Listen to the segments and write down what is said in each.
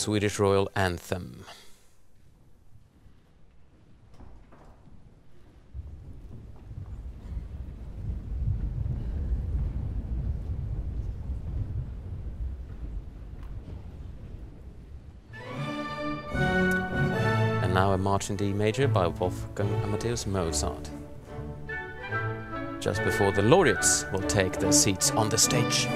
Swedish Royal Anthem. And now a March in D major by Wolfgang Amadeus Mozart. Just before the laureates will take their seats on the stage.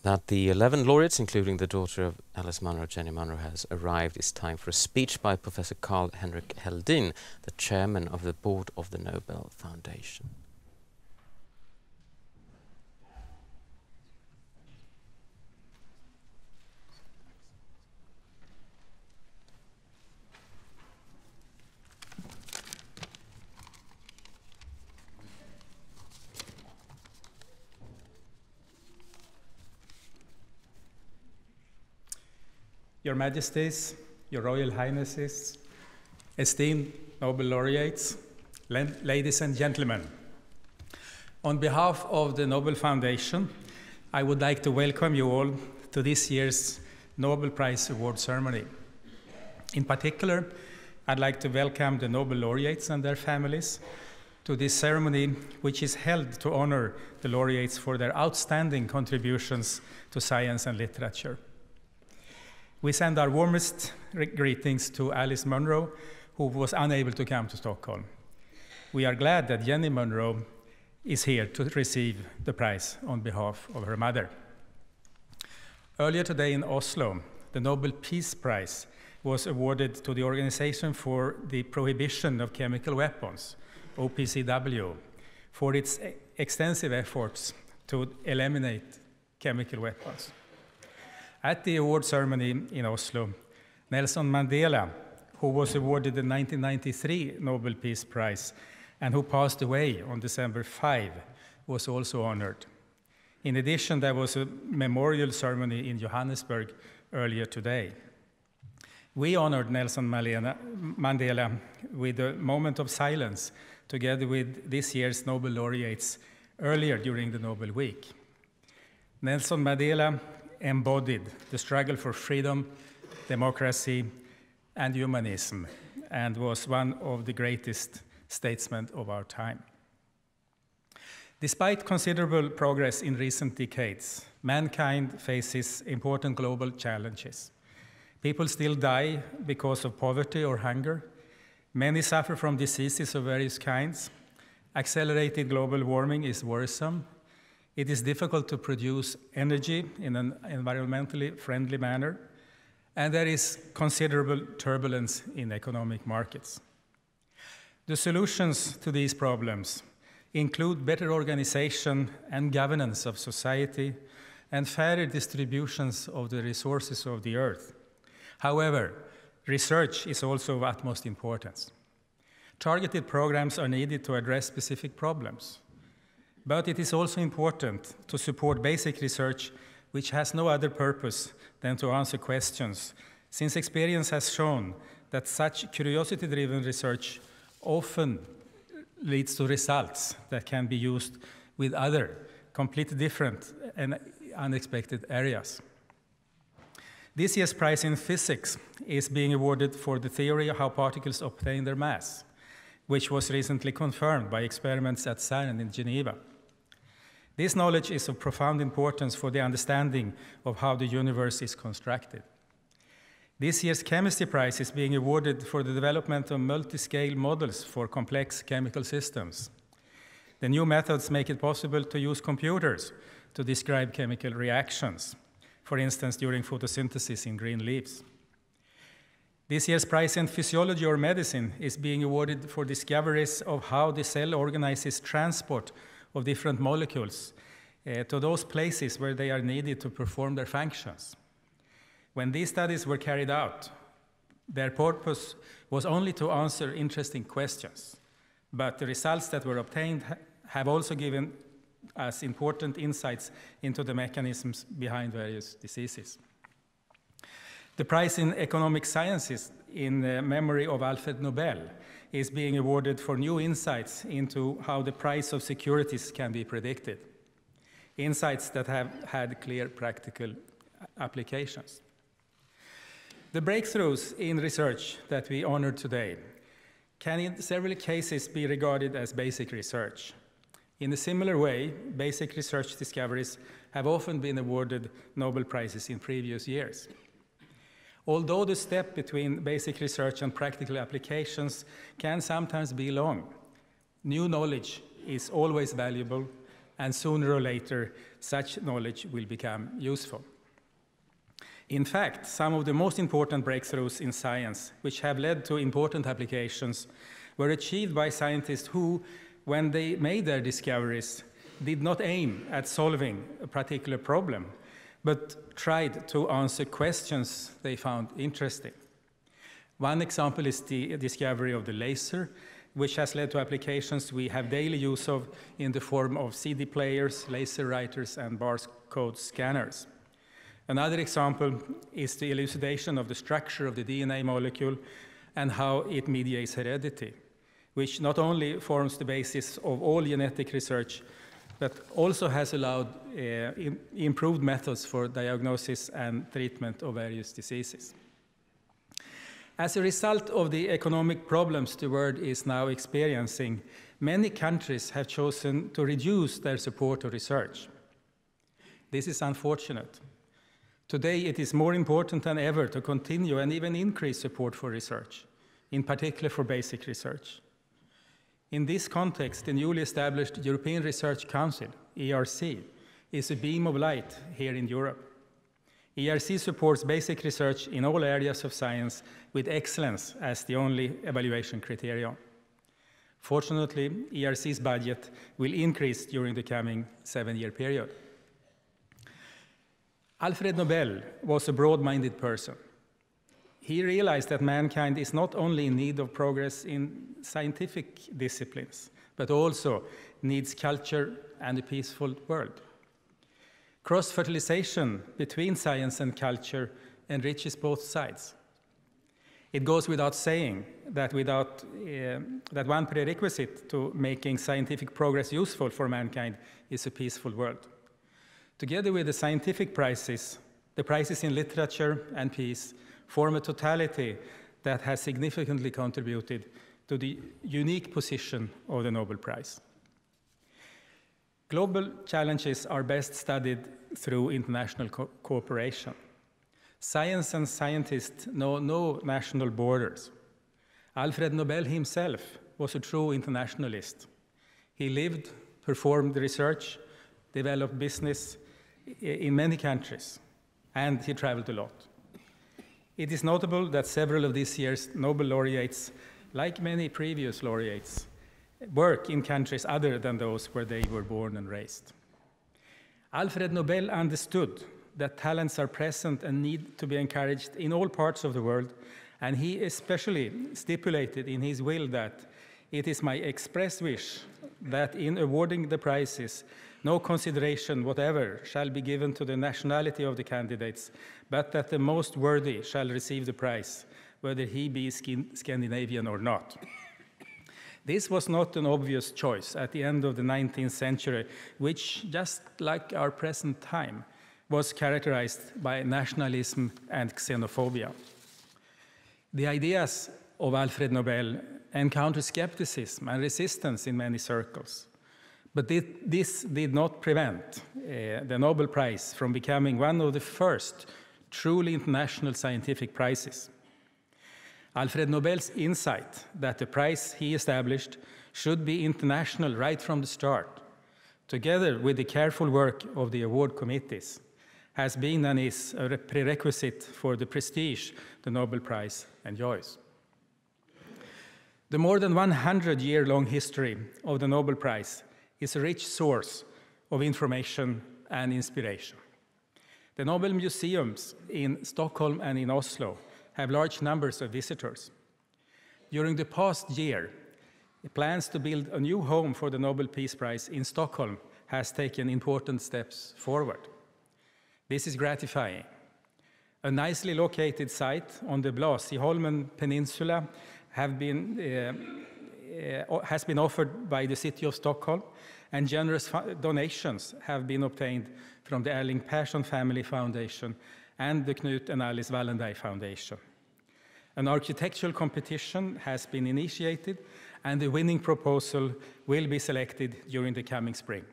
That the 11 laureates, including the daughter of Alice Munro, Jenny Munro, has arrived, it's time for a speech by Professor Carl-Henrik Heldin, the chairman of the board of the Nobel Foundation. Your Majesties, Your Royal Highnesses, esteemed Nobel laureates, ladies and gentlemen. On behalf of the Nobel Foundation, I would like to welcome you all to this year's Nobel Prize Award ceremony. In particular, I'd like to welcome the Nobel laureates and their families to this ceremony, which is held to honor the laureates for their outstanding contributions to science and literature. We send our warmest greetings to Alice Munro, who was unable to come to Stockholm. We are glad that Jenny Munro is here to receive the prize on behalf of her mother. Earlier today in Oslo, the Nobel Peace Prize was awarded to the Organization for the Prohibition of Chemical Weapons, OPCW, for its extensive efforts to eliminate chemical weapons. At the award ceremony in Oslo, Nelson Mandela, who was awarded the 1993 Nobel Peace Prize and who passed away on December 5, was also honored. In addition, there was a memorial ceremony in Johannesburg earlier today. We honored Nelson Mandela with a moment of silence together with this year's Nobel laureates earlier during the Nobel Week. Nelson Mandela embodied the struggle for freedom, democracy, and humanism, and was one of the greatest statesmen of our time. Despite considerable progress in recent decades, mankind faces important global challenges. People still die because of poverty or hunger. Many suffer from diseases of various kinds. Accelerated global warming is worrisome. It is difficult to produce energy in an environmentally friendly manner. And there is considerable turbulence in economic markets. The solutions to these problems include better organization and governance of society and fairer distributions of the resources of the earth. However, research is also of utmost importance. Targeted programs are needed to address specific problems. But it is also important to support basic research which has no other purpose than to answer questions, since experience has shown that such curiosity-driven research often leads to results that can be used with other, completely different and unexpected areas. This year's prize in physics is being awarded for the theory of how particles obtain their mass, which was recently confirmed by experiments at CERN in Geneva. This knowledge is of profound importance for the understanding of how the universe is constructed. This year's chemistry prize is being awarded for the development of multi-scale models for complex chemical systems. The new methods make it possible to use computers to describe chemical reactions, for instance, during photosynthesis in green leaves. This year's prize in physiology or medicine is being awarded for discoveries of how the cell organizes transport of different molecules to those places where they are needed to perform their functions. When these studies were carried out, their purpose was only to answer interesting questions, but the results that were obtained have also given us important insights into the mechanisms behind various diseases. The prize in economic sciences in memory of Alfred Nobel is being awarded for new insights into how the price of securities can be predicted, insights that have had clear practical applications. The breakthroughs in research that we honored today can in several cases be regarded as basic research. In a similar way, basic research discoveries have often been awarded Nobel Prizes in previous years. Although the step between basic research and practical applications can sometimes be long, new knowledge is always valuable, and sooner or later, such knowledge will become useful. In fact, some of the most important breakthroughs in science, which have led to important applications, were achieved by scientists who, when they made their discoveries, did not aim at solving a particular problem, but tried to answer questions they found interesting. One example is the discovery of the laser, which has led to applications we have daily use of in the form of CD players, laser writers, and barcode scanners. Another example is the elucidation of the structure of the DNA molecule and how it mediates heredity, which not only forms the basis of all genetic research, but also has allowed improved methods for diagnosis and treatment of various diseases. As a result of the economic problems the world is now experiencing, many countries have chosen to reduce their support to research. This is unfortunate. Today, it is more important than ever to continue and even increase support for research, in particular for basic research. In this context, the newly established European Research Council, ERC, is a beam of light here in Europe. ERC supports basic research in all areas of science with excellence as the only evaluation criterion. Fortunately, ERC's budget will increase during the coming 7-year period. Alfred Nobel was a broad-minded person. He realized that mankind is not only in need of progress in scientific disciplines, but also needs culture and a peaceful world. Cross-fertilization between science and culture enriches both sides. It goes without saying that that one prerequisite to making scientific progress useful for mankind is a peaceful world. Together with the scientific prizes, the prizes in literature and peace form a totality that has significantly contributed to the unique position of the Nobel Prize. Global challenges are best studied through international cooperation. Science and scientists know no national borders. Alfred Nobel himself was a true internationalist. He lived, performed research, developed business in many countries, and he traveled a lot. It is notable that several of this year's Nobel laureates, like many previous laureates, work in countries other than those where they were born and raised. Alfred Nobel understood that talents are present and need to be encouraged in all parts of the world, and he especially stipulated in his will that it is my express wish that in awarding the prizes, no consideration whatever shall be given to the nationality of the candidates, but that the most worthy shall receive the prize, whether he be Scandinavian or not. This was not an obvious choice at the end of the 19th century, which, just like our present time, was characterized by nationalism and xenophobia. The ideas of Alfred Nobel encountered skepticism and resistance in many circles. But this did not prevent the Nobel Prize from becoming one of the first truly international scientific prizes. Alfred Nobel's insight that the prize he established should be international right from the start, together with the careful work of the award committees, has been and is a prerequisite for the prestige the Nobel Prize enjoys. The more than 100-year-long history of the Nobel Prize is a rich source of information and inspiration. The Nobel Museums in Stockholm and in Oslo have large numbers of visitors. During the past year, plans to build a new home for the Nobel Peace Prize in Stockholm has taken important steps forward. This is gratifying. A nicely located site on the Blasieholmen Peninsula has been offered by the city of Stockholm, and generous donations have been obtained from the Erling Persson Family Foundation and the Knut and Alice Wallenberg Foundation. An architectural competition has been initiated, and the winning proposal will be selected during the coming spring.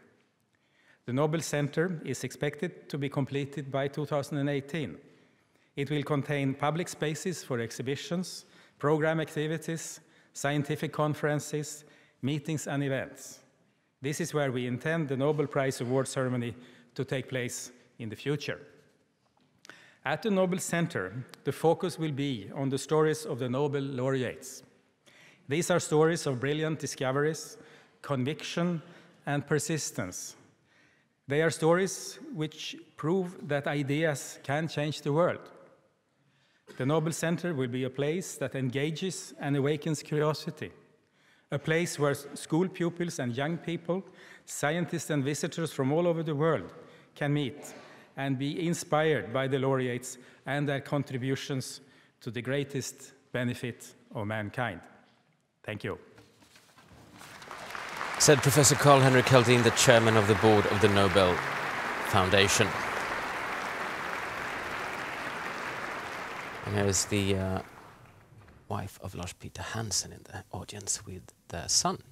The Nobel Center is expected to be completed by 2018. It will contain public spaces for exhibitions, program activities, scientific conferences, meetings, and events. This is where we intend the Nobel Prize award ceremony to take place in the future. At the Nobel Center, the focus will be on the stories of the Nobel laureates. These are stories of brilliant discoveries, conviction, and persistence. They are stories which prove that ideas can change the world. The Nobel Center will be a place that engages and awakens curiosity, a place where school pupils and young people, scientists and visitors from all over the world can meet and be inspired by the laureates and their contributions to the greatest benefit of mankind. Thank you. Said Professor Carl-Henrik Helldin, the chairman of the board of the Nobel Foundation. And here is the wife of Lars Peter Hansen in the audience with their son.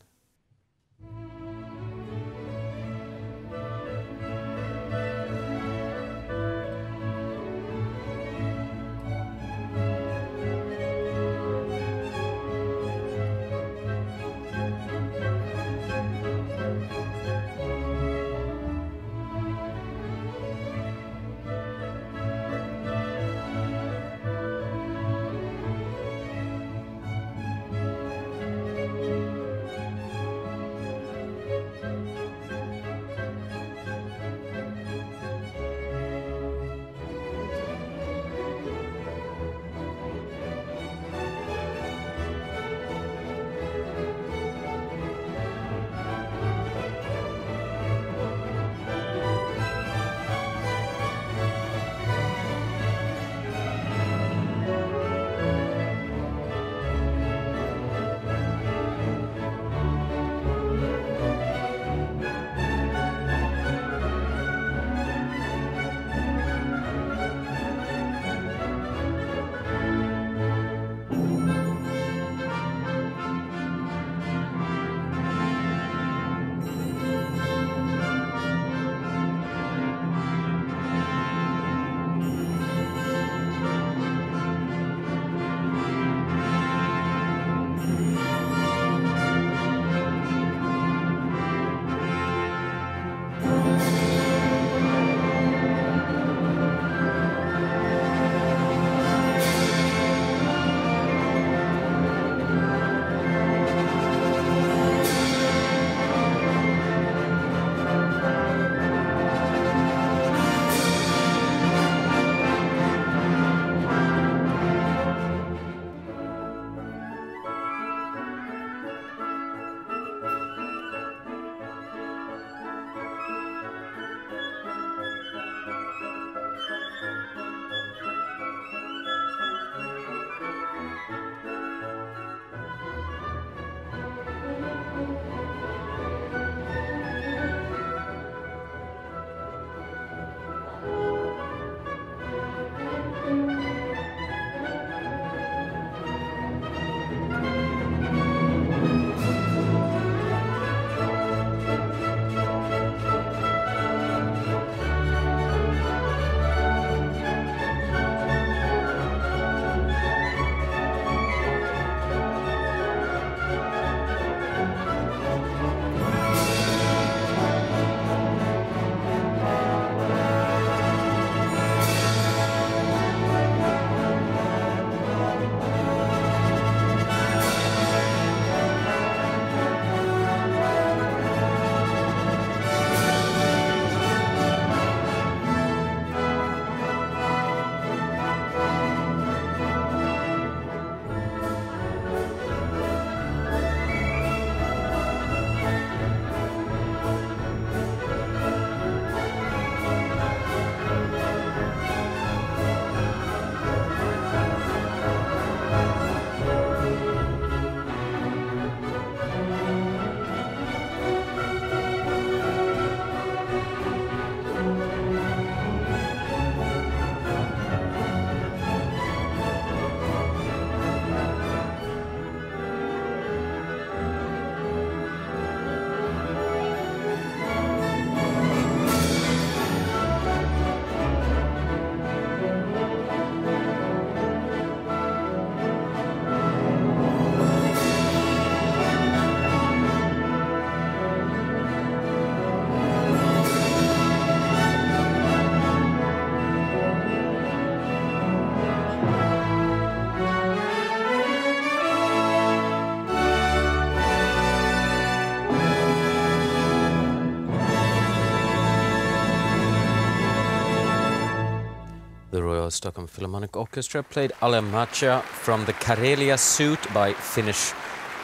Chicago Stockholm Philharmonic Orchestra played Alemacha from the Karelia Suite by Finnish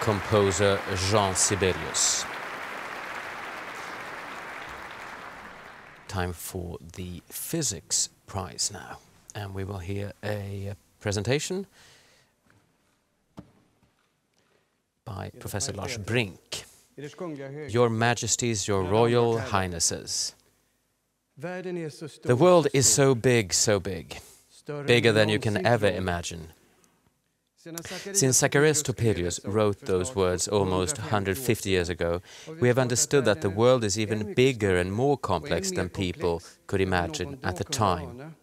composer Jean Sibelius. Time for the Physics Prize now, and we will hear a presentation by Professor Lars Brink. Your Majesties, Your Royal Highnesses. The world is so big, bigger than you can ever imagine. Since Zacharias Topelius wrote those words almost 150 years ago, we have understood that the world is even bigger and more complex than people could imagine at the time.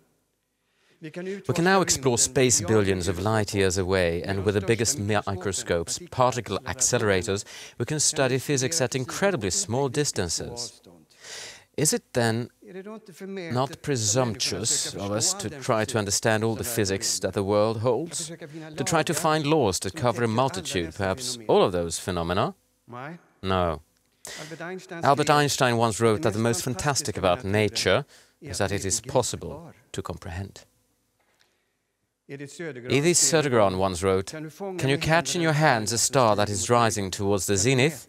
We can now explore space billions of light years away, and with the biggest microscopes, particle accelerators, we can study physics at incredibly small distances. Is it then not presumptuous of us to try to understand all the physics that the world holds? To try to find laws that cover a multitude, perhaps all of those phenomena? No. Albert Einstein once wrote that the most fantastic about nature is that it is possible to comprehend. Edith Södergran once wrote, "Can you catch in your hands a star that is rising towards the zenith?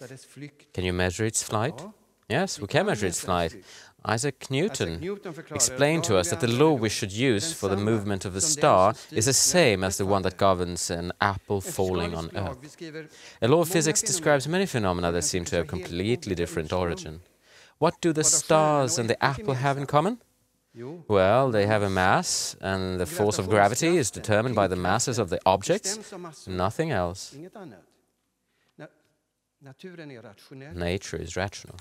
Can you measure its flight?" Yes, we can measure its flight. Isaac Newton explained to us that the law we should use for the movement of the star is the same as the one that governs an apple falling on Earth. A law of physics describes many phenomena that seem to have completely different origin. What do the stars and the apple have in common? Well, they have a mass, and the force of gravity is determined by the masses of the objects, nothing else. Nature is rational.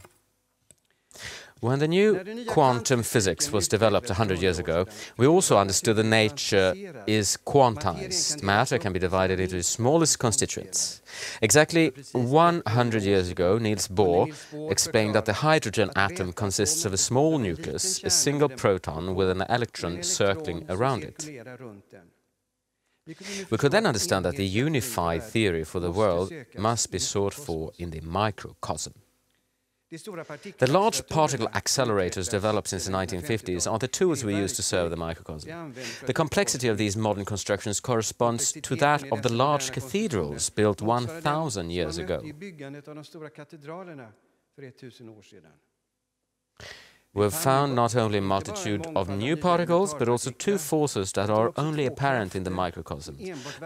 When the new quantum physics was developed 100 years ago, we also understood that nature is quantized. Matter can be divided into its smallest constituents. Exactly 100 years ago, Niels Bohr explained that the hydrogen atom consists of a small nucleus, a single proton with an electron circling around it. We could then understand that the unified theory for the world must be sought for in the microcosm. The large particle accelerators developed since the 1950s are the tools we use to serve the microcosm. The complexity of these modern constructions corresponds to that of the large cathedrals built 1,000 years ago. We've found not only a multitude of new particles, but also two forces that are only apparent in the microcosm.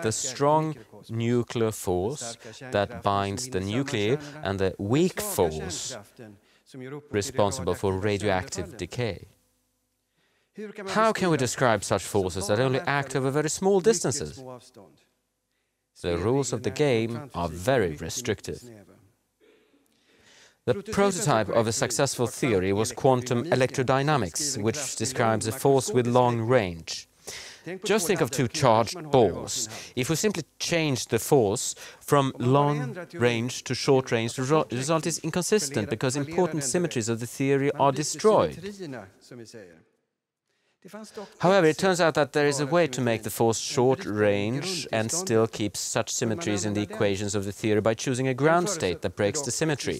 The strong nuclear force that binds the nuclei and the weak force responsible for radioactive decay. How can we describe such forces that only act over very small distances? The rules of the game are very restrictive. The prototype of a successful theory was quantum electrodynamics, which describes a force with long range. Just think of two charged balls. If we simply change the force from long range to short range, the result is inconsistent because important symmetries of the theory are destroyed. However, it turns out that there is a way to make the force short range and still keep such symmetries in the equations of the theory by choosing a ground state that breaks the symmetry.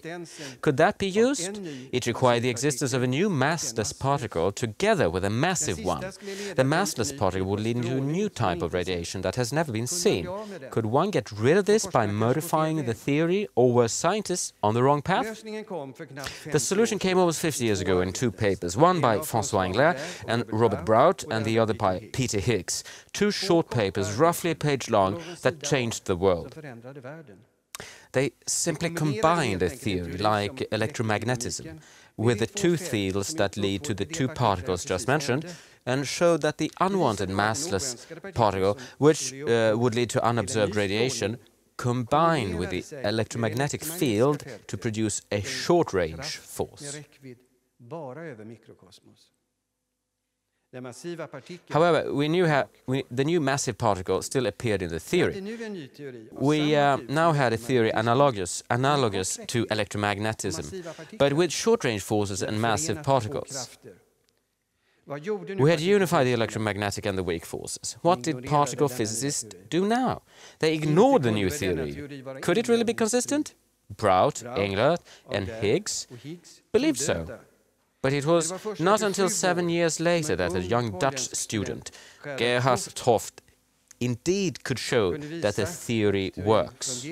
Could that be used? It required the existence of a new massless particle together with a massive one. The massless particle would lead to a new type of radiation that has never been seen. Could one get rid of this by modifying the theory, or were scientists on the wrong path? The solution came almost 50 years ago in two papers, one by François Englert and Robert Brout, and the other by Peter Higgs. Two short papers, roughly a page long, that changed the world. They simply combined a theory like electromagnetism with the two fields that lead to the two particles just mentioned, and showed that the unwanted massless particle, which would lead to unobserved radiation, combined with the electromagnetic field to produce a short-range force. However, we knew how the new massive particle still appeared in the theory. We now had a theory analogous to electromagnetism, but with short-range forces and massive particles. We had unified the electromagnetic and the weak forces. What did particle physicists do now? They ignored the new theory. Could it really be consistent? Brout, Englert, and Higgs believed so. But it was not until 7 years later that a young Dutch student, Gerhard Toft, indeed could show that the theory works.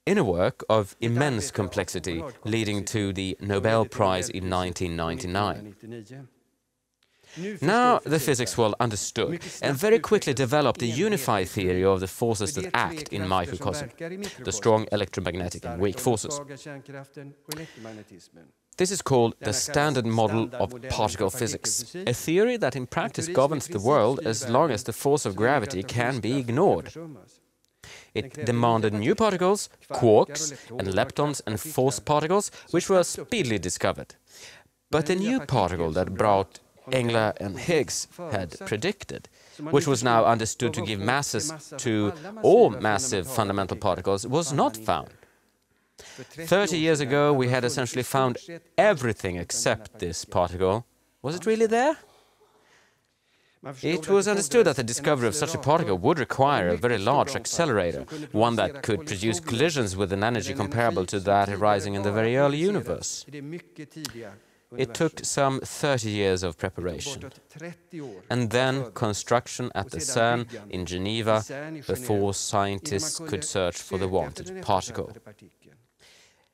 In a work of immense complexity, leading to the Nobel Prize in 1999. Now the physics world understood and very quickly developed a unified theory of the forces that act in microcosm, the strong electromagnetic and weak forces. This is called the standard model of particle physics, a theory that in practice governs the world as long as the force of gravity can be ignored. It demanded new particles, quarks and leptons and force particles, which were speedily discovered. But the new particle that brought Engler and Higgs had predicted, which was now understood to give masses to all massive fundamental particles, was not found. 30 years ago, we had essentially found everything except this particle. Was it really there? It was understood that the discovery of such a particle would require a very large accelerator, one that could produce collisions with an energy comparable to that arising in the very early universe. It took some 30 years of preparation, and then construction at the CERN in Geneva before scientists could search for the wanted particle.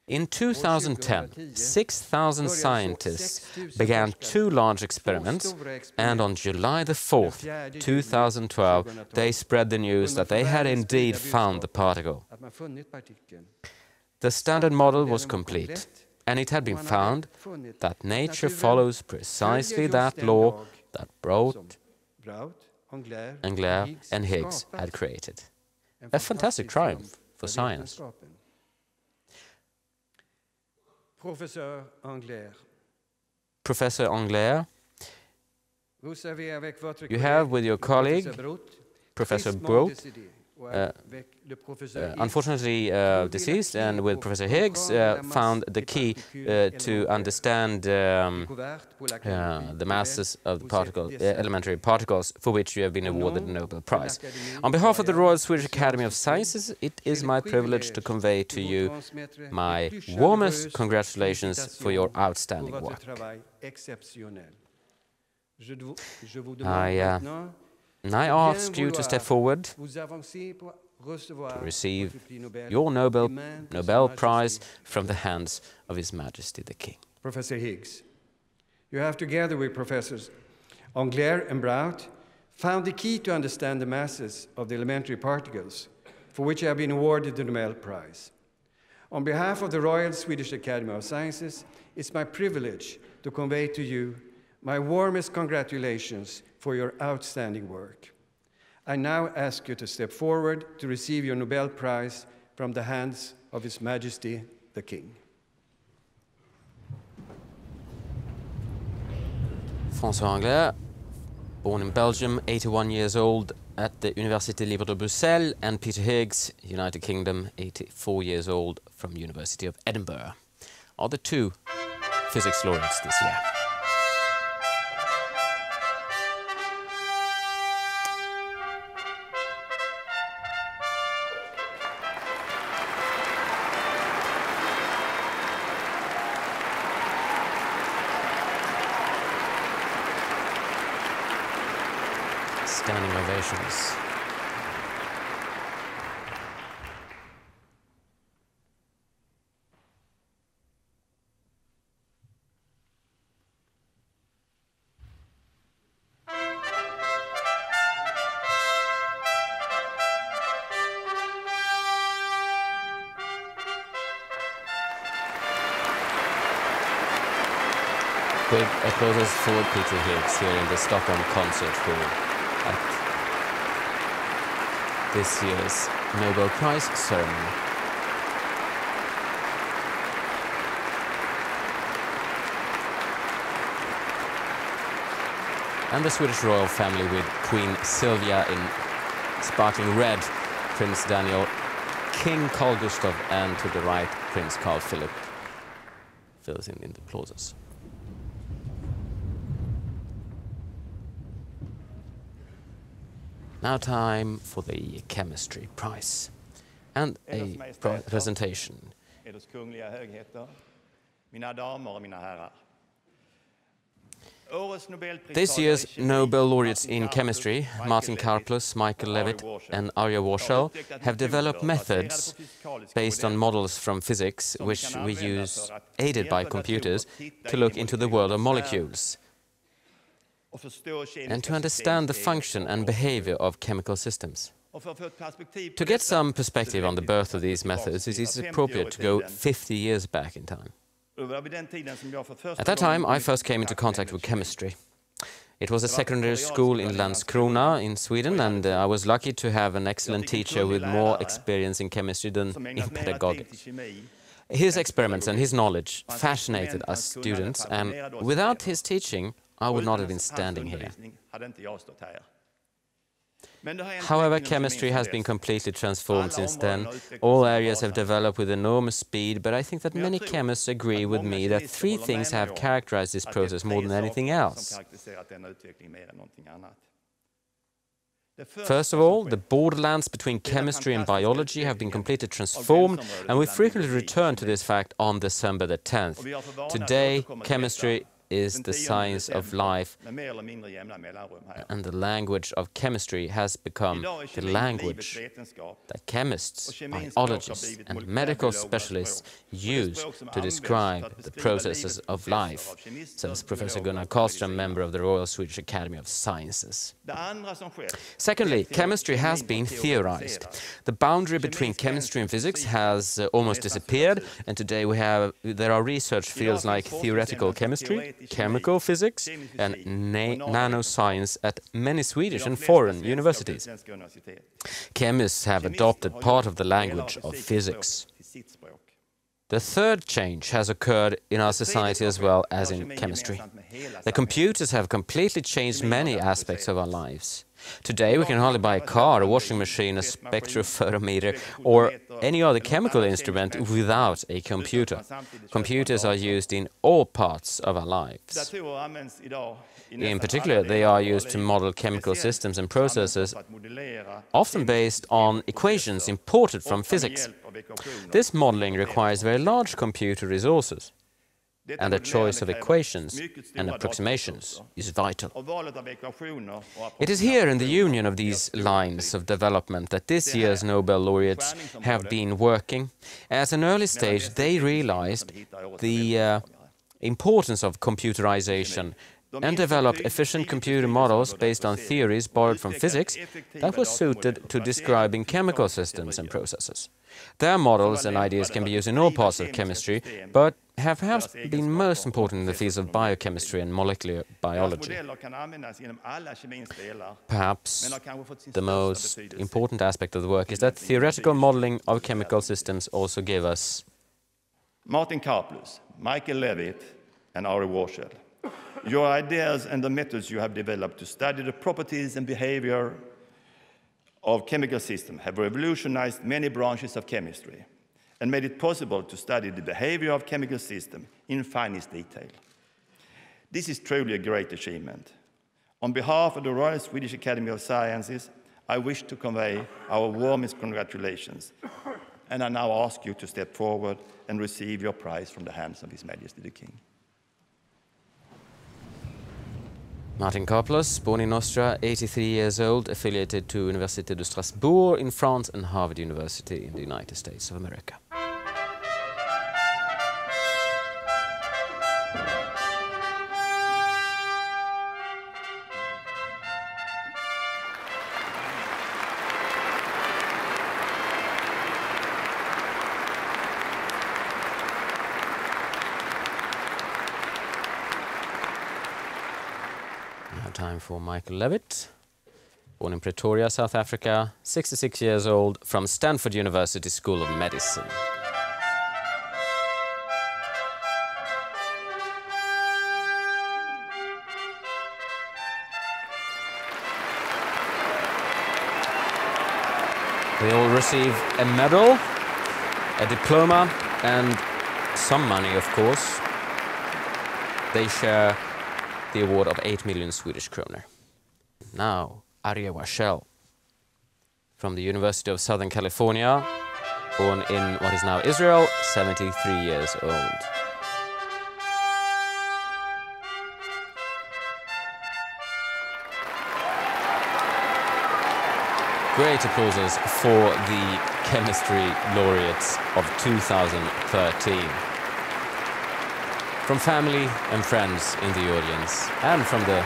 In 2010, 6,000 scientists began 2 large experiments, and on July the 4th, 2012, they spread the news that they had indeed found the particle. The standard model was complete, and it had been found that nature follows precisely that law that Brout, Engler and Higgs had created. A fantastic triumph for science. Professor Engler, you have with your colleague, Professor Brout, unfortunately deceased, and with Professor Higgs, found the key to understand the masses of the elementary particles, for which you have been awarded the Nobel Prize. On behalf of the Royal Swedish Academy of Sciences, it is my privilege to convey to you my warmest congratulations for your outstanding work. I ask you to step forward to receive your Nobel Prize from the hands of His Majesty the King. Professor Higgs, you have, together with Professors Engler and Brout, found the key to understand the masses of the elementary particles, for which you have been awarded the Nobel Prize. On behalf of the Royal Swedish Academy of Sciences, it's my privilege to convey to you my warmest congratulations for your outstanding work. I now ask you to step forward to receive your Nobel Prize from the hands of His Majesty the King. François Engler, born in Belgium, 81 years old, at the Université Libre de Bruxelles, and Peter Higgs, United Kingdom, 84 years old, from University of Edinburgh, are the 2 physics laureates this year. Standing ovations. Big applause for Peter Higgs here in the Stockholm Concert Hall at this year's Nobel Prize ceremony. And the Swedish royal family with Queen Silvia in sparkling red, Prince Daniel, King Carl Gustaf, and to the right, Prince Carl Philip fills in the applauses. Now time for the Chemistry Prize and a presentation. Eders kungliga högheter, mina damer och mina herrar. This year's Nobel laureates in chemistry, Martin Karplus, Michael Levitt and Arya Warshel, have developed methods based on models from physics, which we use, aided by computers, to look into the world of molecules and to understand the function and behavior of chemical systems. To get some perspective on the birth of these methods, it is appropriate to go 50 years back in time. At that time, I first came into contact with chemistry. It was a secondary school in Landskrona in Sweden, and I was lucky to have an excellent teacher with more experience in chemistry than in pedagogics. His experiments and his knowledge fascinated us students, and without his teaching, I would not have been standing here. However, chemistry has been completely transformed since then. All areas have developed with enormous speed, but I think that many chemists agree with me that three things have characterized this process more than anything else. First of all, the borderlands between chemistry and biology have been completely transformed, and we frequently return to this fact on December the 10th. Today, chemistry is the science of life, and the language of chemistry has become the language that chemists, biologists and medical specialists use to describe the processes of life, says Professor Gunnar Karlström, member of the Royal Swedish Academy of Sciences. Secondly, chemistry has been theorized. The boundary between chemistry and physics has almost disappeared, and today there are research fields like theoretical chemistry, chemical physics and nanoscience at many Swedish and foreign universities. Chemists have adopted part of the language of physics. The third change has occurred in our society as well as in chemistry. The computers have completely changed many aspects of our lives. Today we can hardly buy a car, a washing machine, a spectrophotometer or any other chemical instrument without a computer. Computers are used in all parts of our lives. In particular, they are used to model chemical systems and processes, often based on equations imported from physics. This modeling requires very large computer resources, and the choice of equations and approximations is vital. It is here in the union of these lines of development that this year's Nobel laureates have been working. At an early stage, they realized the importance of computerization and developed efficient computer models based on theories borrowed from physics that were suited to describing chemical systems and processes. Their models and ideas can be used in all parts of chemistry, but have perhaps been most important in the fields of biochemistry and molecular biology. Perhaps the most important aspect of the work is that theoretical modeling of chemical systems also give us Martin Karplus, Michael Levitt and Arya Warshel. Your ideas and the methods you have developed to study the properties and behavior of chemical systems have revolutionized many branches of chemistry and made it possible to study the behavior of chemical systems in finest detail. This is truly a great achievement. On behalf of the Royal Swedish Academy of Sciences, I wish to convey our warmest congratulations, and I now ask you to step forward and receive your prize from the hands of His Majesty the King. Martin Karplus, born in Austria, 83 years old, affiliated to Université de Strasbourg in France and Harvard University in the United States of America. Time for Michael Levitt, born in Pretoria, South Africa, 66 years old, from Stanford University School of Medicine. They all receive a medal, a diploma and some money, of course. They share the award of 8 million Swedish kroner. Now, Arya Warshel, from the University of Southern California, born in what is now Israel, 73 years old. great applauses for the chemistry laureates of 2013. From family and friends in the audience, and from the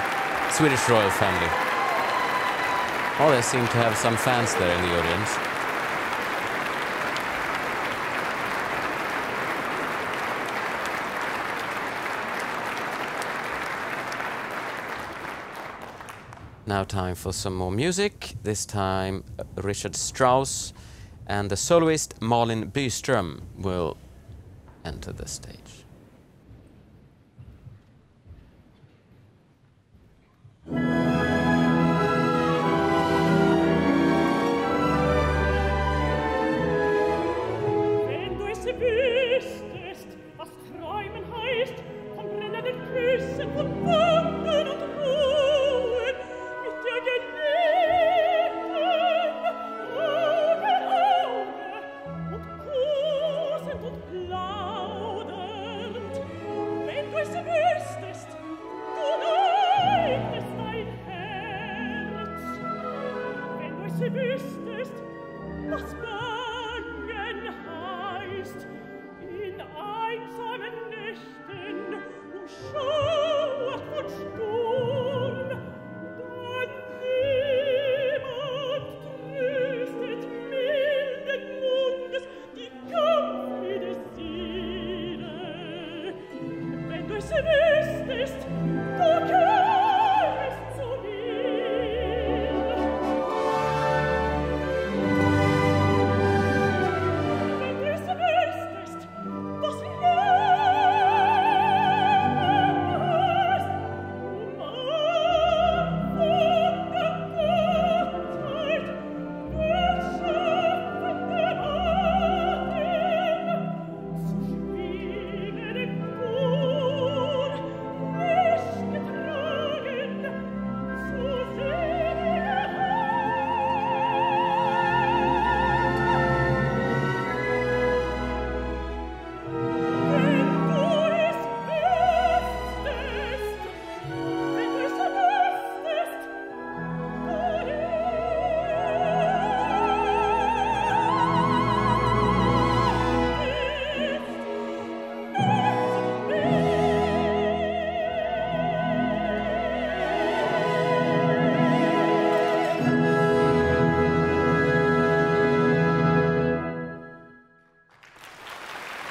Swedish royal family. Oh, they seem to have some fans there in the audience. Now time for some more music, this time Richard Strauss and the soloist Malin Byström will enter the stage.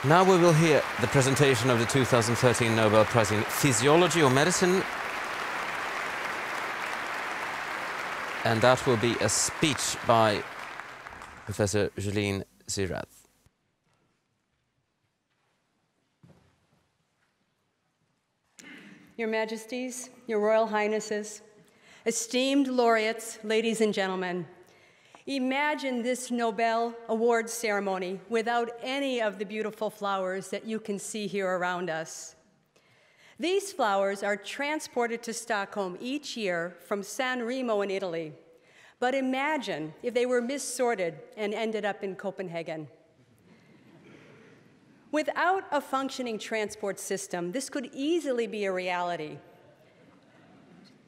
Now we will hear the presentation of the 2013 Nobel Prize in Physiology or Medicine. And that will be a speech by Professor Jeline Zirath. Your Majesties, Your Royal Highnesses, esteemed laureates, ladies and gentlemen, imagine this Nobel Awards ceremony without any of the beautiful flowers that you can see here around us. These flowers are transported to Stockholm each year from San Remo in Italy. But imagine if they were missorted and ended up in Copenhagen. Without a functioning transport system, this could easily be a reality.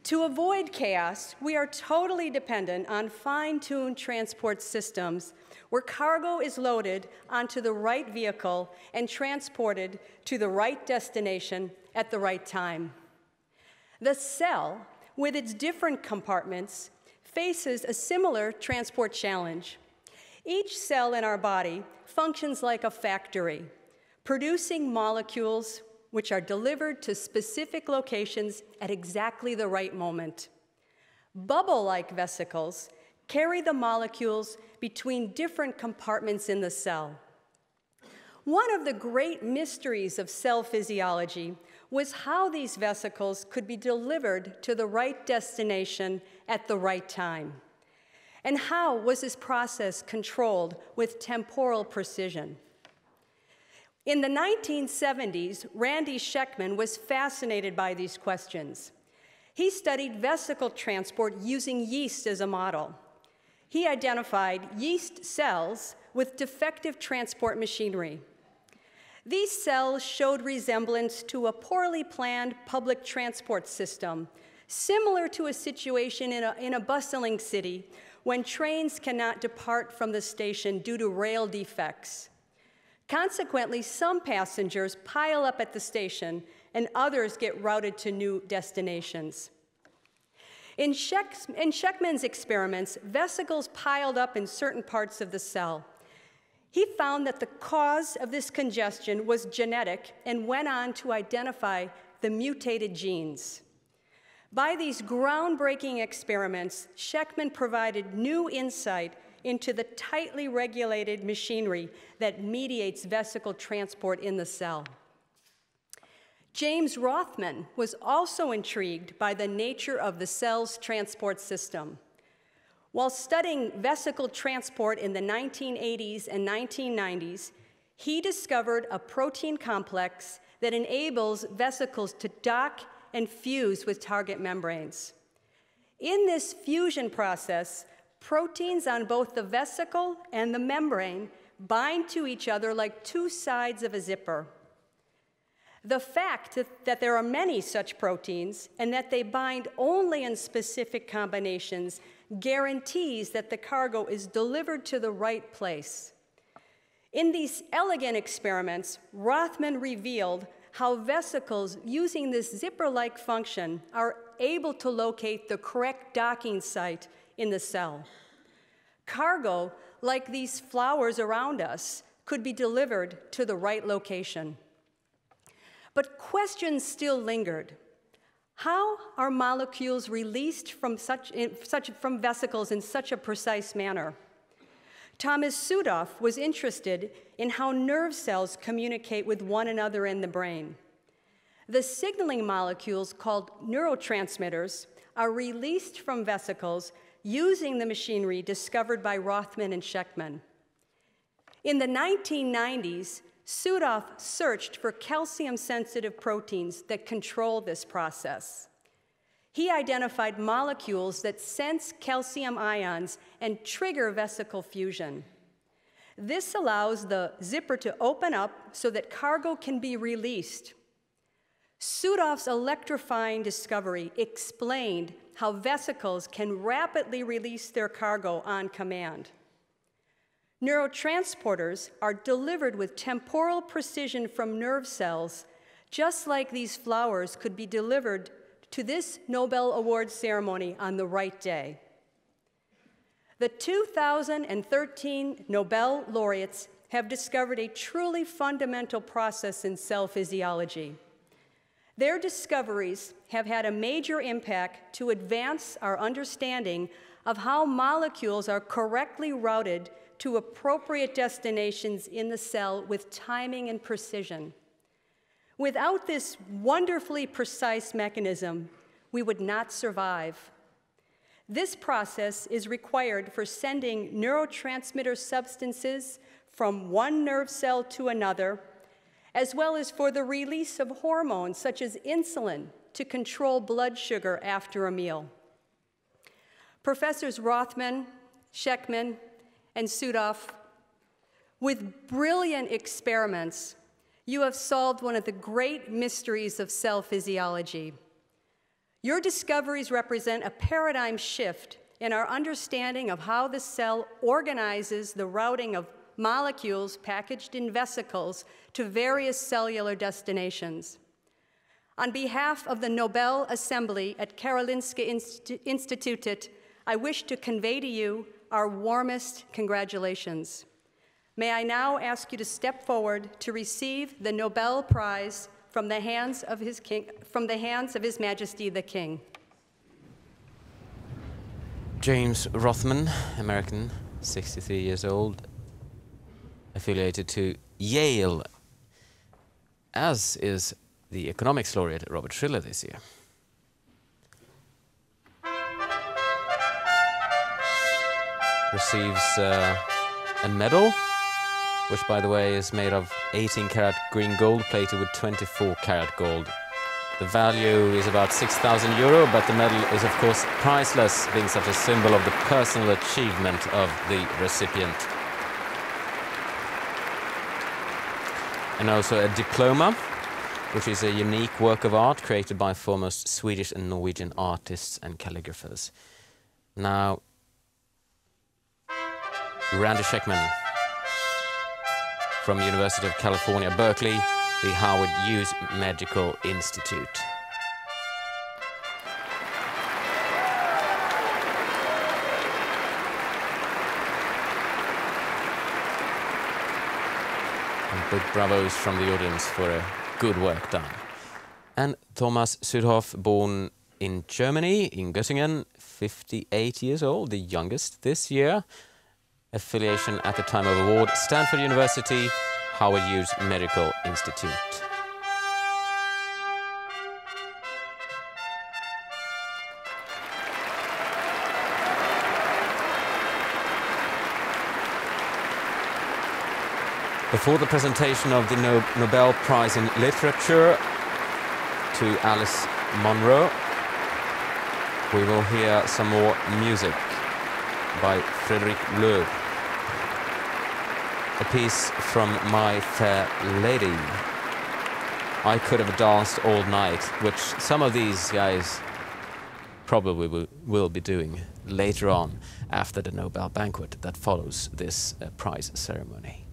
To avoid chaos, we are totally dependent on fine-tuned transport systems where cargo is loaded onto the right vehicle and transported to the right destination at the right time. The cell, with its different compartments, faces a similar transport challenge. Each cell in our body functions like a factory, producing molecules which are delivered to specific locations at exactly the right moment. Bubble-like vesicles carry the molecules between different compartments in the cell. One of the great mysteries of cell physiology was how these vesicles could be delivered to the right destination at the right time. And how was this process controlled with temporal precision? In the 1970s, Randy Schekman was fascinated by these questions. He studied vesicle transport using yeast as a model. He identified yeast cells with defective transport machinery. These cells showed resemblance to a poorly planned public transport system, similar to a situation in a bustling city when trains cannot depart from the station due to rail defects. Consequently, some passengers pile up at the station and others get routed to new destinations. In Sheckman's experiments, vesicles piled up in certain parts of the cell. He found that the cause of this congestion was genetic and went on to identify the mutated genes. By these groundbreaking experiments, Sheckman provided new insight into the tightly regulated machinery that mediates vesicle transport in the cell. James Rothman was also intrigued by the nature of the cell's transport system. While studying vesicle transport in the 1980s and 1990s, he discovered a protein complex that enables vesicles to dock and fuse with target membranes. In this fusion process, proteins on both the vesicle and the membrane bind to each other like two sides of a zipper. The fact that there are many such proteins and that they bind only in specific combinations guarantees that the cargo is delivered to the right place. In these elegant experiments, Rothman revealed how vesicles using this zipper-like function are able to locate the correct docking site in the cell. Cargo, like these flowers around us, could be delivered to the right location. But questions still lingered. How are molecules released from vesicles in such a precise manner? Thomas Sudoff was interested in how nerve cells communicate with one another in the brain. The signaling molecules called neurotransmitters are released from vesicles using the machinery discovered by Rothman and Sheckman. In the 1990s, Sudoff searched for calcium-sensitive proteins that control this process. He identified molecules that sense calcium ions and trigger vesicle fusion. This allows the zipper to open up so that cargo can be released. Sudoff's electrifying discovery explained how vesicles can rapidly release their cargo on command. Neurotransporters are delivered with temporal precision from nerve cells, just like these flowers could be delivered to this Nobel Award ceremony on the right day. The 2013 Nobel laureates have discovered a truly fundamental process in cell physiology. Their discoveries have had a major impact to advance our understanding of how molecules are correctly routed to appropriate destinations in the cell with timing and precision. Without this wonderfully precise mechanism, we would not survive. This process is required for sending neurotransmitter substances from one nerve cell to another, as well as for the release of hormones such as insulin to control blood sugar after a meal. Professors Rothman, Sheckman, and Sudoff, with brilliant experiments, you have solved one of the great mysteries of cell physiology. Your discoveries represent a paradigm shift in our understanding of how the cell organizes the routing of molecules packaged in vesicles to various cellular destinations. On behalf of the Nobel Assembly at Karolinska Institutet, I wish to convey to you our warmest congratulations. May I now ask you to step forward to receive the Nobel Prize from the hands of His Majesty the King. James Rothman, American, 63 years old, affiliated to Yale, as is the economics laureate Robert Shiller this year. Receives a medal, which by the way is made of 18-karat green gold plated with 24-karat gold. The value is about 6,000 euro, but the medal is of course priceless, being such a symbol of the personal achievement of the recipient. And also a diploma, which is a unique work of art created by foremost Swedish and Norwegian artists and calligraphers. Now, Randy Sheckman from University of California, Berkeley, the Howard Hughes Medical Institute. And big bravos from the audience for a good work done. And Thomas Südhoff, born in Germany, in Göttingen, 58 years old, the youngest this year. Affiliation at the time of award, Stanford University, Howard Hughes Medical Institute. Before the presentation of the Nobel Prize in Literature to Alice Munro, we will hear some more music by Frederick Loeb. A piece from My Fair Lady. I Could Have Danced All Night, which some of these guys probably will be doing later on after the Nobel banquet that follows this prize ceremony.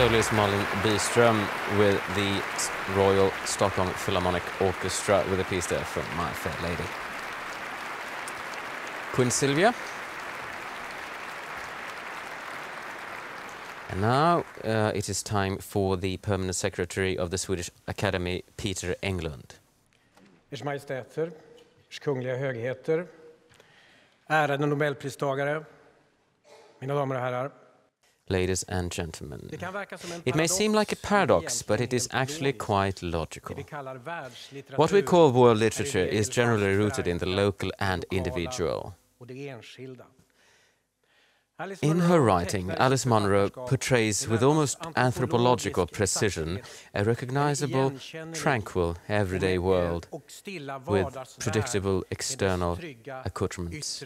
Soloist Malin Byström with the Royal Stockholm Philharmonic Orchestra with a piece there from My Fair Lady. Queen Sylvia. And now it is time for the Permanent Secretary of the Swedish Academy, Peter Englund. Ers Majestäter, Ers Kungliga Högheter, ärade Nobelpristagare, mina damer och herrar. Ladies and gentlemen, it may seem like a paradox, but it is actually quite logical. What we call world literature is generally rooted in the local and individual. In her writing, Alice Munro portrays with almost anthropological precision a recognizable, tranquil, everyday world with predictable external accoutrements.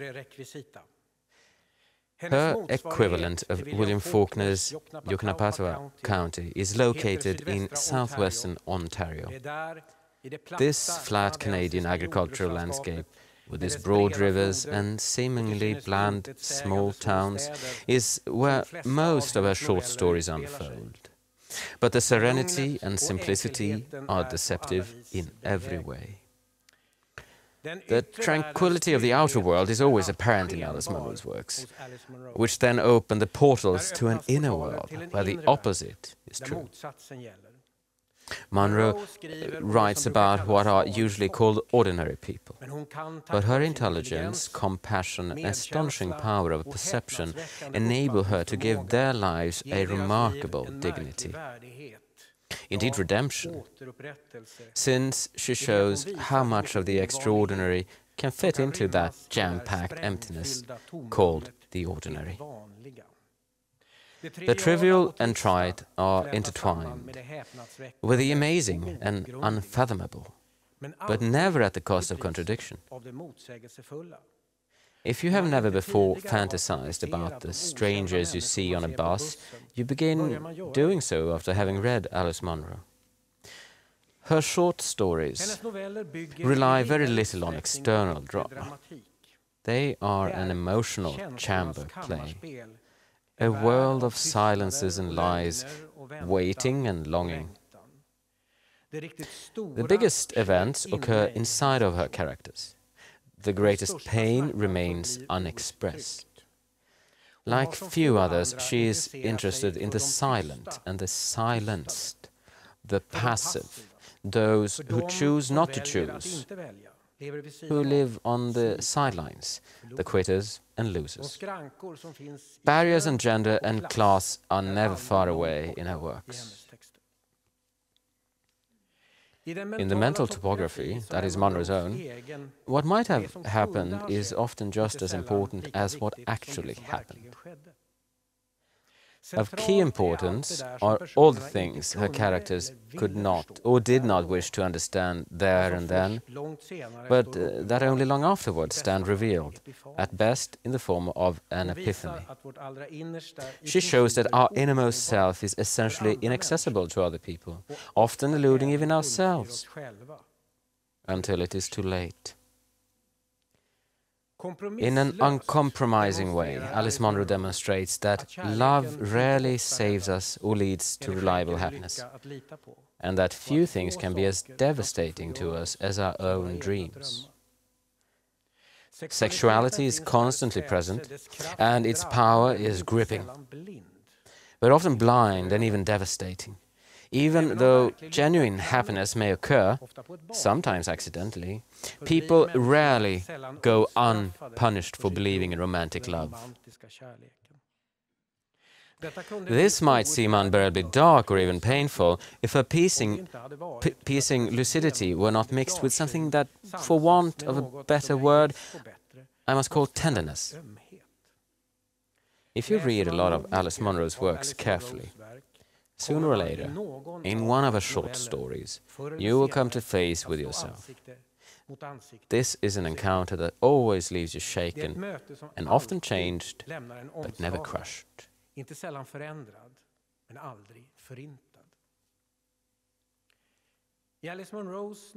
Her equivalent of William Faulkner's Yoknapatawpha County is located in southwestern Ontario. This flat Canadian agricultural landscape, with its broad rivers and seemingly bland small towns, is where most of her short stories unfold. But the serenity and simplicity are deceptive in every way. The tranquility of the outer world is always apparent in Alice Munro's works, which then open the portals to an inner world where the opposite is true. Munro writes about what are usually called ordinary people, but her intelligence, compassion, and astonishing power of perception enable her to give their lives a remarkable dignity. Indeed, redemption, since she shows how much of the extraordinary can fit into that jam-packed emptiness called the ordinary. The trivial and trite are intertwined with the amazing and unfathomable, but never at the cost of contradiction. If you have never before fantasized about the strangers you see on a bus, you begin doing so after having read Alice Munro. Her short stories rely very little on external drama. They are an emotional chamber play, a world of silences and lies, waiting and longing. The biggest events occur inside of her characters. The greatest pain remains unexpressed. Like few others, she is interested in the silent and the silenced, the passive, those who choose not to choose, who live on the sidelines, the quitters and losers. Barriers in gender and class are never far away in her works. In the mental topography, that is Munro's own, what might have happened is often just as important as what actually happened. Of key importance are all the things her characters could not or did not wish to understand there and then, but that only long afterwards stand revealed, at best in the form of an epiphany. She shows that our innermost self is essentially inaccessible to other people, often eluding even ourselves, until it is too late. In an uncompromising way, Alice Munro demonstrates that love rarely saves us or leads to reliable happiness, and that few things can be as devastating to us as our own dreams. Sexuality is constantly present, and its power is gripping, but often blind and even devastating. Even though genuine happiness may occur, sometimes accidentally, people rarely go unpunished for believing in romantic love. This might seem unbearably dark or even painful if her piercing lucidity were not mixed with something that, for want of a better word, I must call tenderness. If you read a lot of Alice Munro's works carefully, sooner or later, in one of her short stories, you will come to face with yourself. This is an encounter that always leaves you shaken and often changed, but never crushed.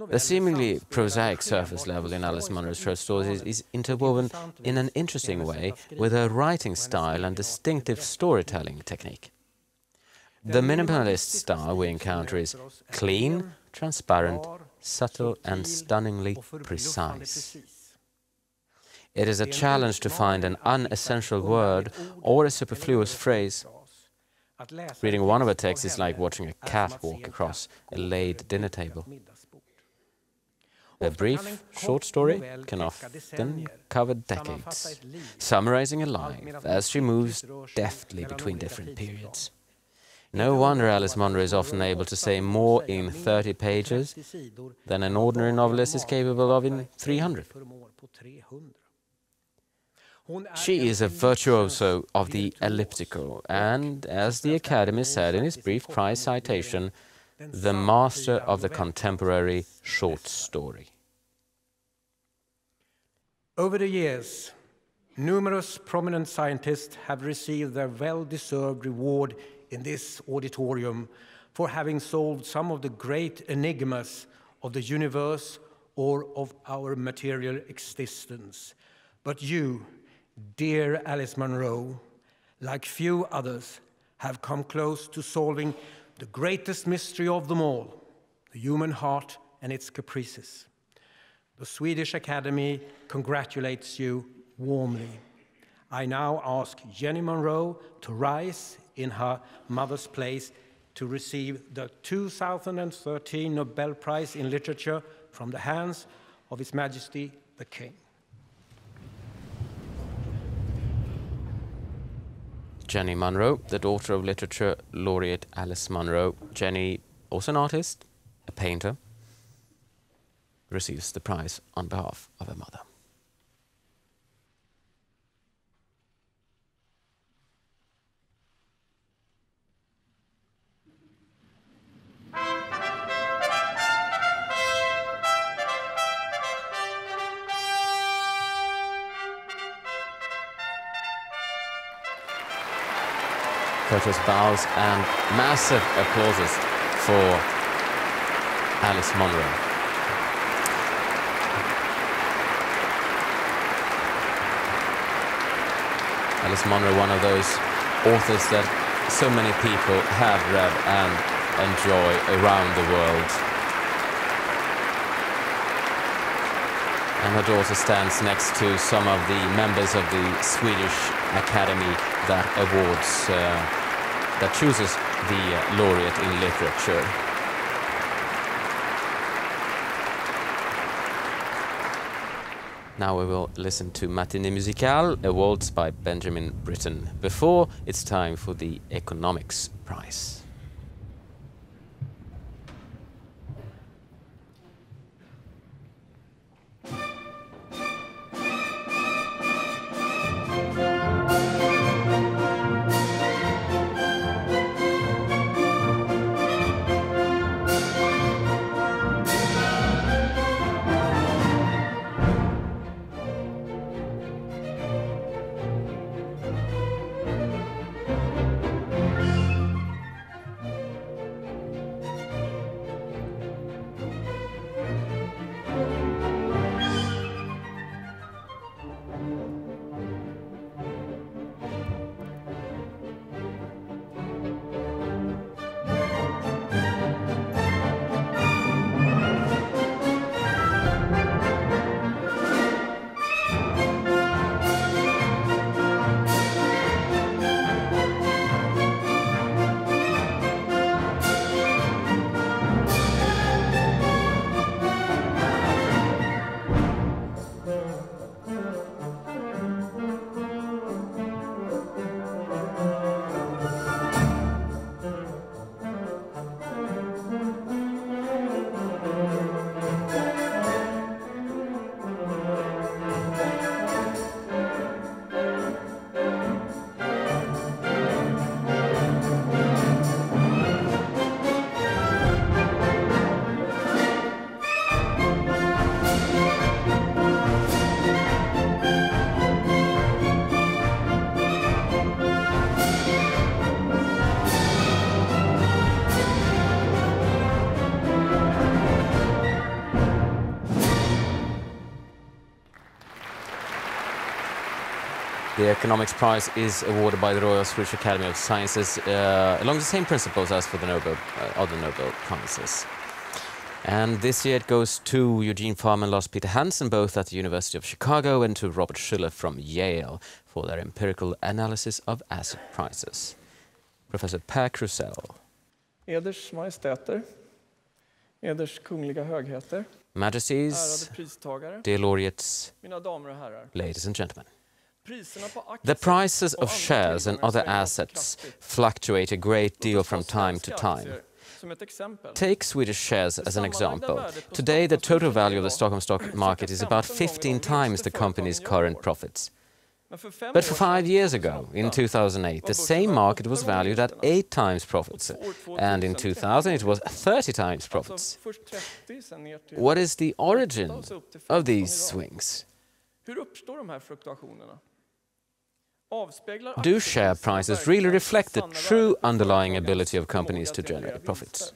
The seemingly prosaic surface level in Alice Munro's short stories is interwoven in an interesting way with her writing style and distinctive storytelling technique. The minimalist style we encounter is clean, transparent, subtle, and stunningly precise. It is a challenge to find an unessential word or a superfluous phrase. Reading one of her texts is like watching a cat walk across a laid dinner table. A brief, short story can often cover decades, summarizing a life as she moves deftly between different periods. No wonder Alice Munro is often able to say more in 30 pages than an ordinary novelist is capable of in 300. She is a virtuoso of the elliptical and, as the Academy said in its brief prize citation, the master of the contemporary short story. Over the years, Numerous prominent scientists have received their well-deserved reward in this auditorium for having solved some of the great enigmas of the universe or of our material existence. But you, dear Alice Munro, like few others, have come close to solving the greatest mystery of them all, the human heart and its caprices. The Swedish Academy congratulates you warmly. I now ask Jenny Munro to rise in her mother's place to receive the 2013 Nobel Prize in Literature from the hands of His Majesty the King. Jenny Munro, the daughter of literature laureate Alice Munro. Jenny, also an artist, a painter, receives the prize on behalf of her mother. Courteous bows and massive applauses for Alice Munro. Alice Munro, one of those authors that so many people have read and enjoy around the world. And her daughter stands next to some of the members of the Swedish Academy that awards, that chooses the laureate in literature. Now we will listen to Matinée Musicale, a waltz by Benjamin Britten, before it's time for the Economics Prize. The Economics Prize is awarded by the Royal Swedish Academy of Sciences along the same principles as for the other Nobel Prizes. And this year it goes to Eugene Fama and Lars Peter Hansen, both at the University of Chicago, and to Robert Schiller from Yale for their empirical analysis of asset prices. Professor Per Krusell. Eders Majestäter, Eders Kungliga Högheter, Majesties, dear laureates, ladies and gentlemen. The prices of shares and other assets fluctuate a great deal from time to time. Take Swedish shares as an example. Today, the total value of the Stockholm stock market is about 15 times the company's current profits. But for 5 years ago, in 2008, the same market was valued at 8 times profits, and in 2000 it was 30 times profits. What is the origin of these swings? Do share prices really reflect the true underlying ability of companies to generate profits?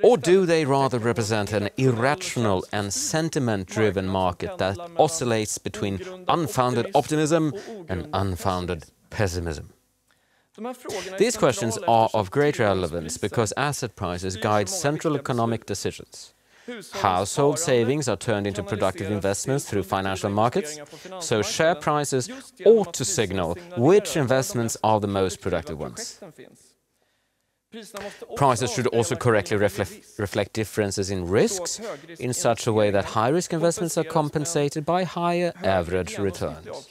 Or do they rather represent an irrational and sentiment-driven market that oscillates between unfounded optimism and unfounded pessimism? These questions are of great relevance because asset prices guide central economic decisions. Household savings are turned into productive investments through financial markets, so share prices ought to signal which investments are the most productive ones. Prices should also correctly reflect differences in risks in such a way that high-risk investments are compensated by higher average returns.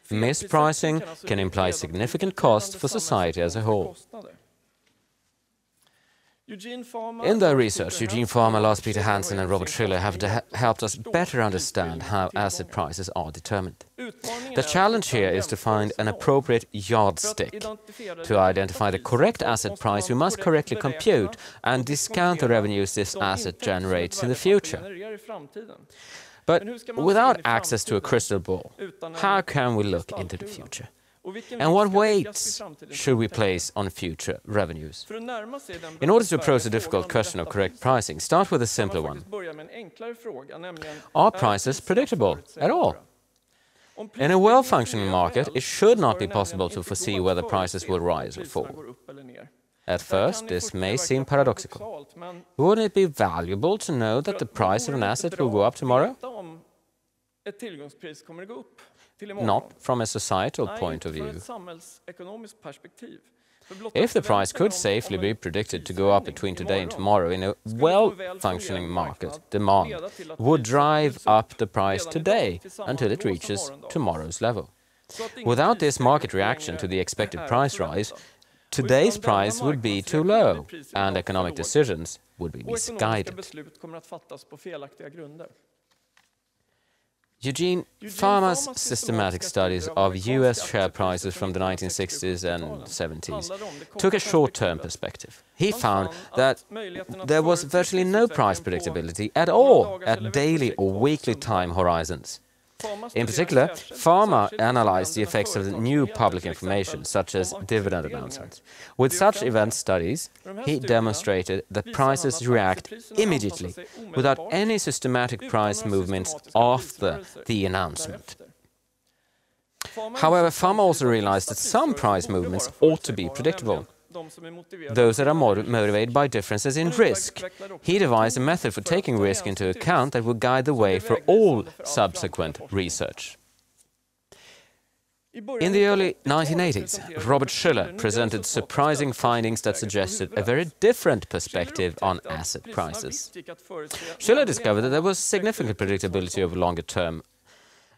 Mispricing can imply significant cost for society as a whole. In their research, Eugene Fama, Lars Peter Hansen and Robert Schiller have helped us better understand how asset prices are determined. The challenge here is to find an appropriate yardstick. To identify the correct asset price, we must correctly compute and discount the revenues this asset generates in the future. But without access to a crystal ball, how can we look into the future? And what weights should we place on future revenues? In order to approach the difficult question of correct pricing, start with a simpler one. Are prices predictable at all? In a well-functioning market, it should not be possible to foresee whether prices will rise or fall. At first, this may seem paradoxical. Wouldn't it be valuable to know that the price of an asset will go up tomorrow? Not from a societal point of view. If the price could safely be predicted to go up between today and tomorrow in a well-functioning market, demand would drive up the price today until it reaches tomorrow's level. Without this market reaction to the expected price rise, today's price would be too low and economic decisions would be misguided. Eugene Fama's systematic studies of US share prices from the 1960s and 70s took a short-term perspective. He found that there was virtually no price predictability at all at daily or weekly time horizons. In particular, Fama analyzed the effects of new public information, such as dividend announcements. With such event studies, he demonstrated that prices react immediately, without any systematic price movements after the announcement. However, Fama also realized that some price movements ought to be predictable, those that are motivated by differences in risk. He devised a method for taking risk into account that would guide the way for all subsequent research. In the early 1980s, Robert Schiller presented surprising findings that suggested a very different perspective on asset prices. Schiller discovered that there was significant predictability over longer term.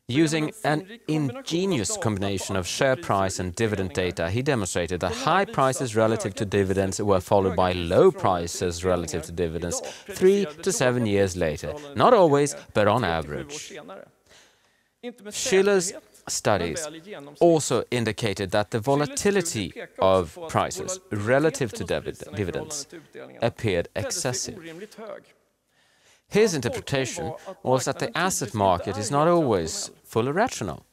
Using an ingenious combination of share price and dividend data, he demonstrated that high prices relative to dividends were followed by low prices relative to dividends 3 to 7 years later. Not always, but on average. Schiller's studies also indicated that the volatility of prices relative to dividends appeared excessive. His interpretation was that the asset market is not always fully rational.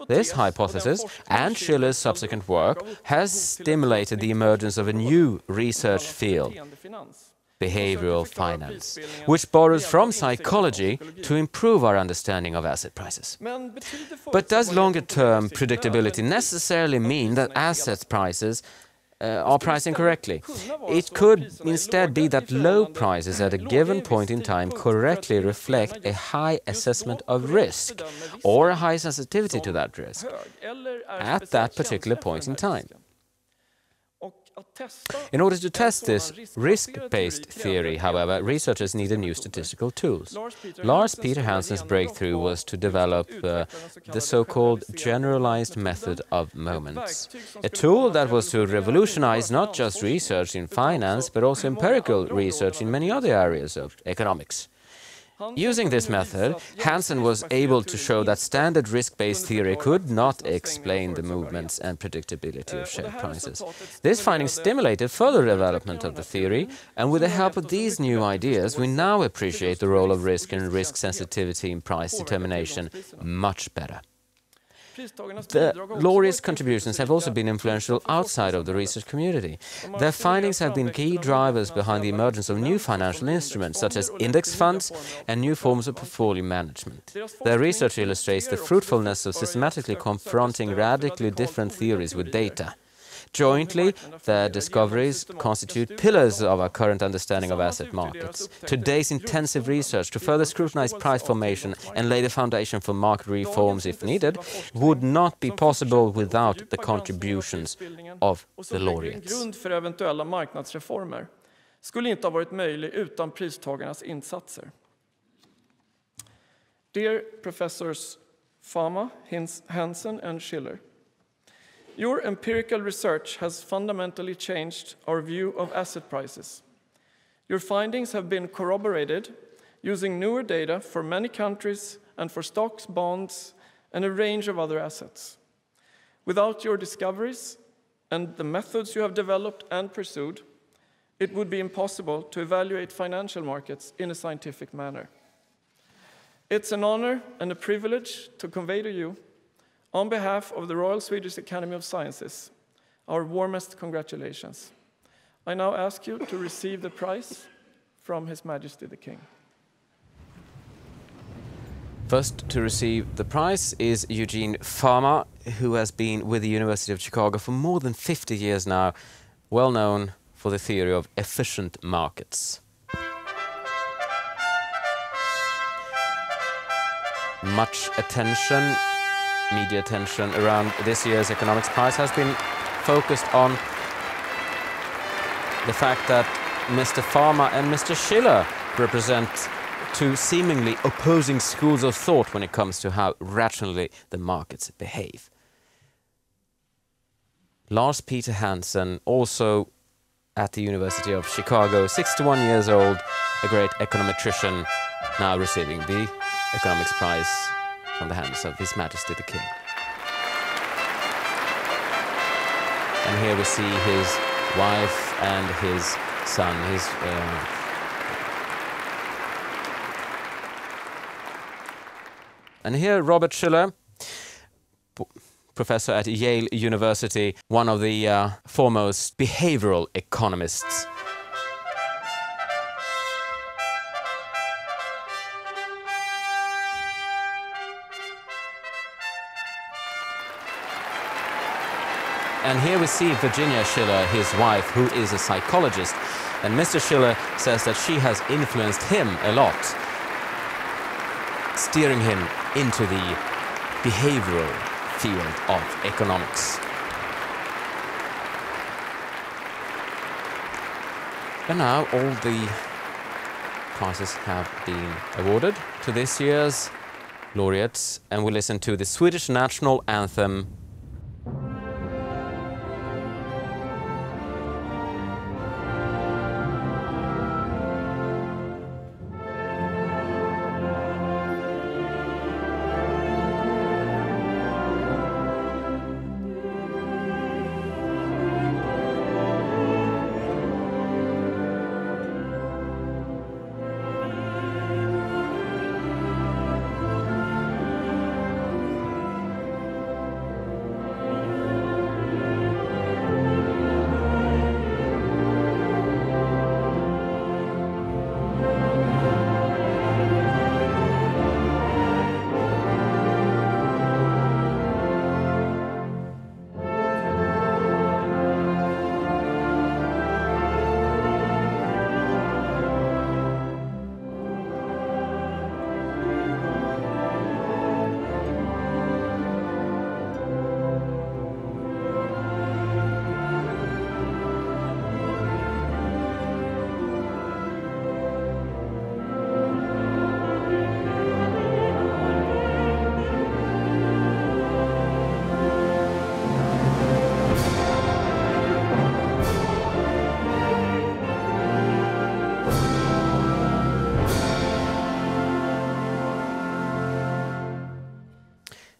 This hypothesis and Schiller's subsequent work has stimulated the emergence of a new research field, behavioral finance, which borrows from psychology to improve our understanding of asset prices. But does longer-term predictability necessarily mean that asset prices are pricing correctly? It could instead be that low prices at a given point in time correctly reflect a high assessment of risk or a high sensitivity to that risk at that particular point in time. In order to test this risk-based theory, however, researchers needed new statistical tools. Lars Peter Hansen's breakthrough was to develop the so-called generalized method of moments, a tool that was to revolutionize not just research in finance, but also empirical research in many other areas of economics. Using this method, Hansen was able to show that standard risk-based theory could not explain the movements and predictability of share prices. This finding stimulated further development of the theory, and with the help of these new ideas, we now appreciate the role of risk and risk sensitivity in price determination much better. The laureates' contributions have also been influential outside of the research community. Their findings have been key drivers behind the emergence of new financial instruments, such as index funds and new forms of portfolio management. Their research illustrates the fruitfulness of systematically confronting radically different theories with data. Jointly, their discoveries constitute pillars of our current understanding of asset markets. Today's intensive research to further scrutinize price formation and lay the foundation for market reforms if needed would not be possible without the contributions of the laureates. Grund för eventuella marknadsreformer skulle inte ha varit möjlig utan pristagarnas insatser. Dear Professors Fama, Hansen and Schiller, your empirical research has fundamentally changed our view of asset prices. Your findings have been corroborated using newer data for many countries and for stocks, bonds, and a range of other assets. Without your discoveries and the methods you have developed and pursued, it would be impossible to evaluate financial markets in a scientific manner. It's an honor and a privilege to convey to you, on behalf of the Royal Swedish Academy of Sciences, our warmest congratulations. I now ask you to receive the prize from His Majesty the King. First to receive the prize is Eugene Fama, who has been with the University of Chicago for more than 50 years now, well known for the theory of efficient markets. Much attention, media attention around this year's economics prize has been focused on the fact that Mr. Fama and Mr. Schiller represent two seemingly opposing schools of thought when it comes to how rationally the markets behave. Lars Peter Hansen, also at the University of Chicago, 61 years old, a great econometrician, now receiving the economics prize from the hands of His Majesty the King. And here we see his wife and his son, and here Robert Schiller, professor at Yale University, one of the foremost behavioral economists. And here we see Virginia Schiller, his wife, who is a psychologist. And Mr. Schiller says that she has influenced him a lot, steering him into the behavioral field of economics. And now all the prizes have been awarded to this year's laureates, and we listen to the Swedish national anthem.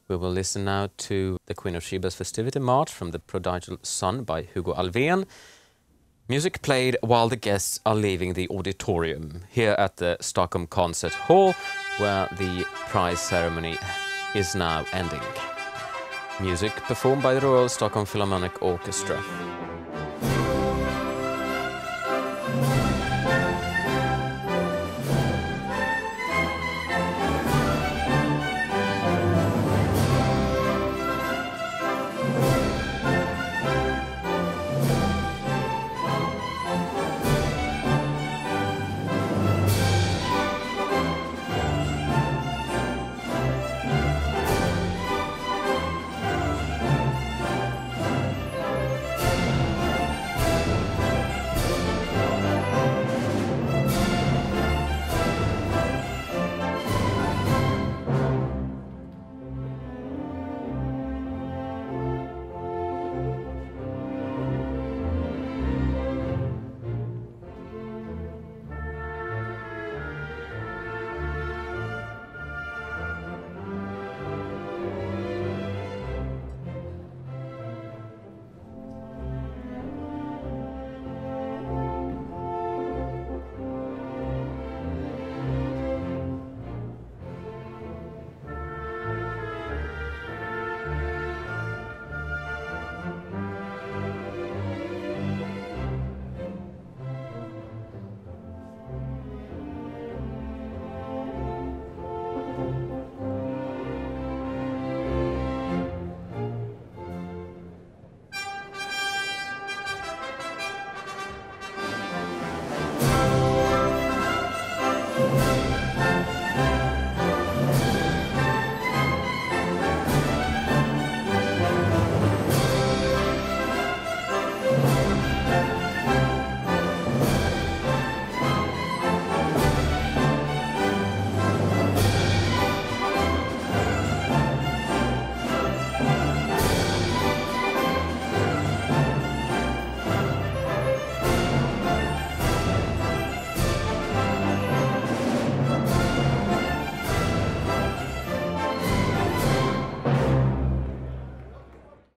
We will listen now to the Queen of Sheba's Festivity March from the Prodigal Son by Hugo Alfvén. Music played while the guests are leaving the auditorium here at the Stockholm Concert Hall, where the prize ceremony is now ending. Music performed by the Royal Stockholm Philharmonic Orchestra.